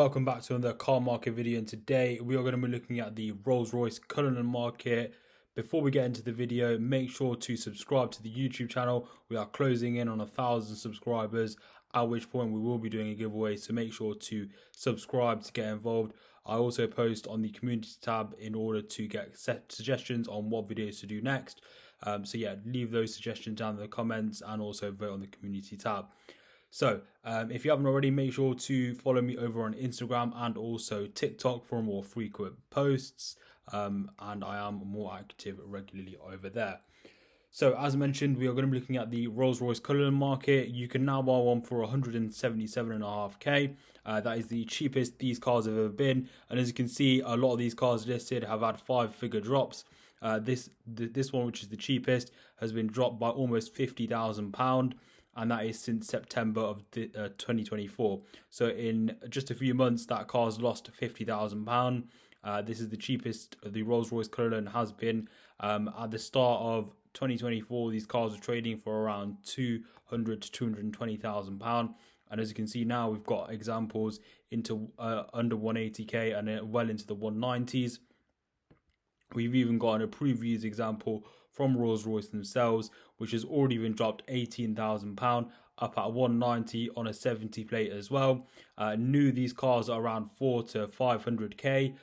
Welcome back to another car market video, and today we are going to be looking at the Rolls-Royce Cullinan market. Before we get into the video, make sure to subscribe to the YouTube channel. We are closing in on 1,000 subscribers, at which point we will be doing a giveaway, so make sure to subscribe to get involved. I also post on the community tab in order to get suggestions on what videos to do next. So yeah, leave those suggestions down in the comments and also vote on the community tab. So if you haven't already, make sure to follow me over on Instagram and also TikTok for more frequent posts, and I am more active regularly over there. So as mentioned, we are going to be looking at the Rolls-Royce Cullinan market. You can now buy one for 177.5k. That is the cheapest these cars have ever been, and as you can see, a lot of these cars listed have had 5-figure drops. This one, which is the cheapest, has been dropped by almost £50,000. And that is since September of 2024. So in just a few months, that car's lost £50,000. This is the cheapest the Rolls-Royce Cullinan has been. At the start of 2024, these cars were trading for around £200,000 to £220,000. And as you can see now, we've got examples into under 180k and well into the 190s. We've even got an approved used example from Rolls-Royce themselves, which has already been dropped £18,000 up at 190 on a 70 plate as well. New, these cars are around 400 to 500k,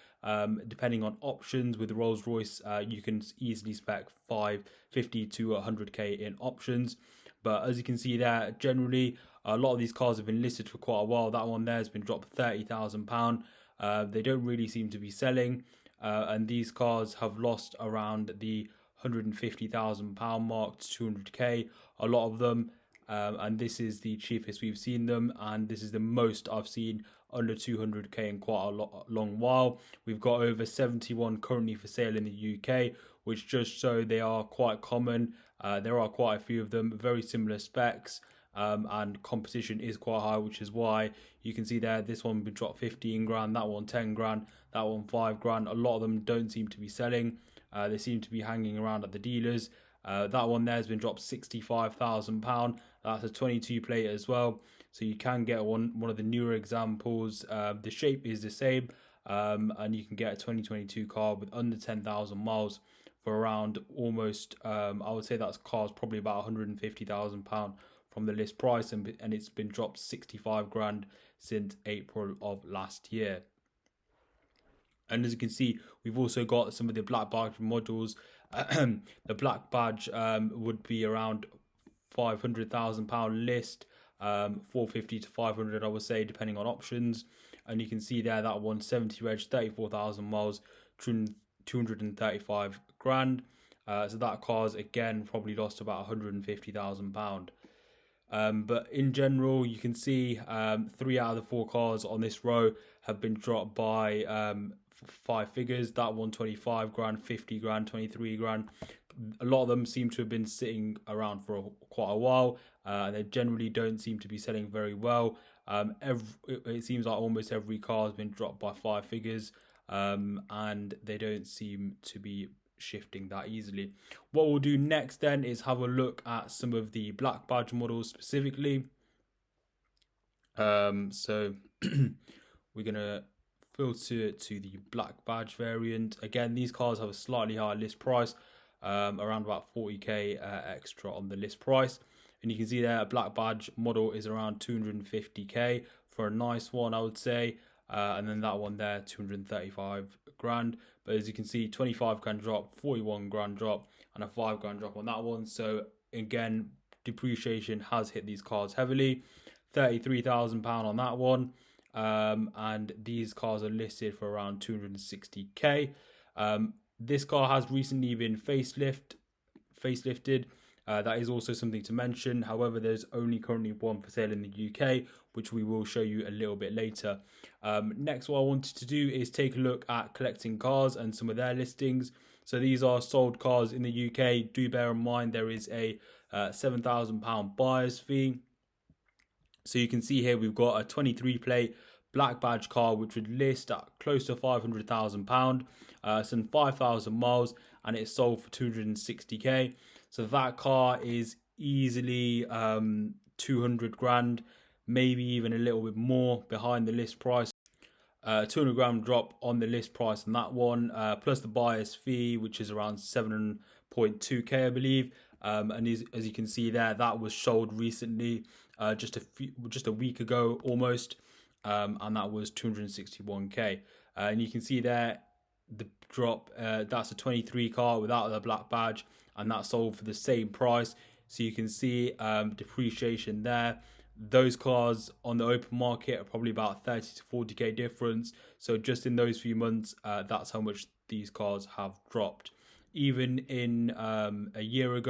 depending on options. With Rolls-Royce, you can easily spec 550 to 100k in options. But as you can see there, generally a lot of these cars have been listed for quite a while. That one there has been dropped £30,000. They don't really seem to be selling. And these cars have lost around the £150,000 mark to 200k, a lot of them, and this is the cheapest we've seen them, and this is the most I've seen under 200k in quite a long while. We've got over 71 currently for sale in the UK, which just show they are quite common. There are quite a few of them, very similar specs, and competition is quite high, which is why you can see there this one been dropped 15 grand, that one 10 grand, that one 5 grand. A lot of them don't seem to be selling. They seem to be hanging around at the dealers. That one there has been dropped £65,000. That's a 22 plate as well, so you can get one of the newer examples. The shape is the same, and you can get a 2022 car with under 10,000 miles for around almost, I would say that car's probably about £150,000 from the list price, and it's been dropped 65 grand since April of last year. And as you can see, we've also got some of the black badge models. The black badge would be around £500,000 list, 450 to 500, I would say, depending on options. And you can see there that 170 reg, 34,000 miles, 235 grand. So that car's again probably lost about £150,000. But in general, you can see 3 out of the 4 cars on this row have been dropped by 5 figures. That one 25 grand, 50 grand, 23 grand. A lot of them seem to have been sitting around for quite a while. They generally don't seem to be selling very well. It seems like almost every car has been dropped by 5 figures, and they don't seem to be shifting that easily. What we'll do next then is have a look at some of the black badge models specifically. So we're gonna filter to the black badge variant. Again, these cars have a slightly higher list price, around about 40k extra on the list price, and you can see there a black badge model is around 250k for a nice one, I would say. And then that one there 235 grand, but as you can see 25 grand drop, 41 grand drop, and a 5 grand drop on that one. So again, depreciation has hit these cars heavily. £33,000 on that one, and these cars are listed for around 260k. This car has recently been facelifted. That is also something to mention. However, there's only currently one for sale in the UK, which we will show you a little bit later. Next, what I wanted to do is take a look at collecting cars and some of their listings. So these are sold cars in the UK. Do bear in mind there is a £7,000 buyer's fee. So you can see here we've got a 23 plate black badge car which would list at close to £500,000, some 5,000 miles, and it's sold for 260k. So that car is easily 200 grand, maybe even a little bit more behind the list price. 200 gram drop on the list price on that one, plus the buyer's fee, which is around 7.2k, I believe. And as you can see there, that was sold recently, just a week ago almost, and that was 261k. And you can see there the drop. That's a 23 car without the black badge, and that sold for the same price. So you can see depreciation there. Those cars on the open market are probably about 30 to 40k difference. So just in those few months, that's how much these cars have dropped. Even in a year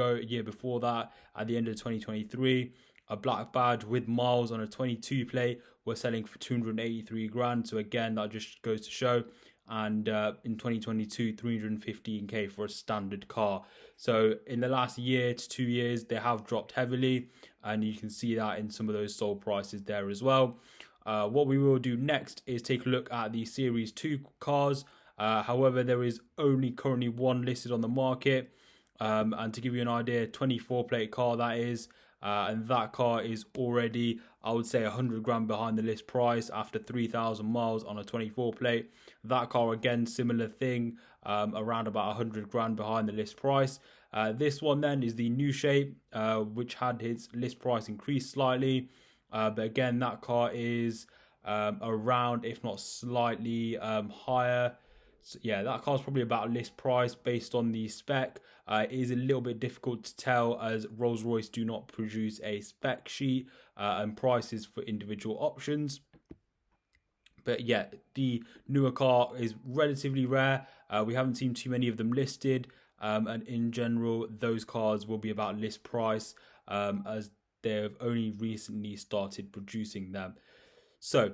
before that, at the end of 2023, a black badge with miles on a 22 plate were selling for 283 grand. So again, that just goes to show. And in 2022, 315k for a standard car. So in the last year to 2 years, they have dropped heavily, and you can see that in some of those sold prices there as well. What we will do next is take a look at the Series 2 cars. However, there is only currently one listed on the market, and to give you an idea, 24 plate car that is, and that car is already, I would say, 100 grand behind the list price after 3,000 miles on a 24 plate. That car, again, similar thing, around about 100 grand behind the list price. This one then is the new shape, which had its list price increased slightly, but again, that car is around, if not slightly higher. So yeah, that car's probably about list price based on the spec. It is a little bit difficult to tell, as Rolls-Royce do not produce a spec sheet and prices for individual options. But yeah, the newer car is relatively rare. We haven't seen too many of them listed. And in general, those cars will be about list price, as they've only recently started producing them. So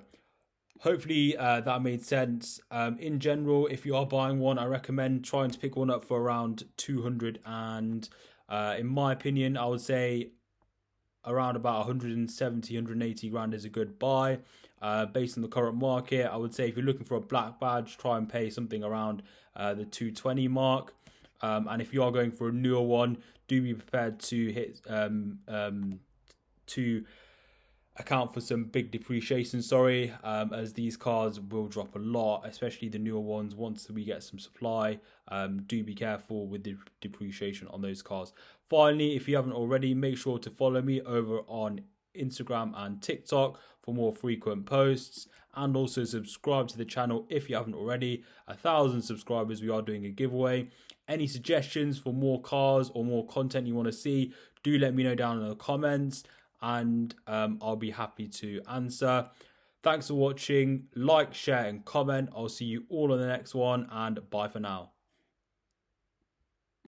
hopefully that made sense. In general, if you are buying one, I recommend trying to pick one up for around 200, and in my opinion, I would say around about 170, 180 grand is a good buy. Based on the current market, I would say if you're looking for a black badge, try and pay something around the 220 mark. And if you are going for a newer one, do be prepared to hit to account for some big depreciation, as these cars will drop a lot, especially the newer ones. Once we get some supply, do be careful with the depreciation on those cars. Finally, if you haven't already, make sure to follow me over on Instagram and TikTok for more frequent posts, and also subscribe to the channel if you haven't already. 1,000 subscribers, we are doing a giveaway. Any suggestions for more cars or more content you want to see, do let me know down in the comments, and I'll be happy to answer. Thanks for watching. Like, share and comment. I'll see you all on the next one, and bye for now.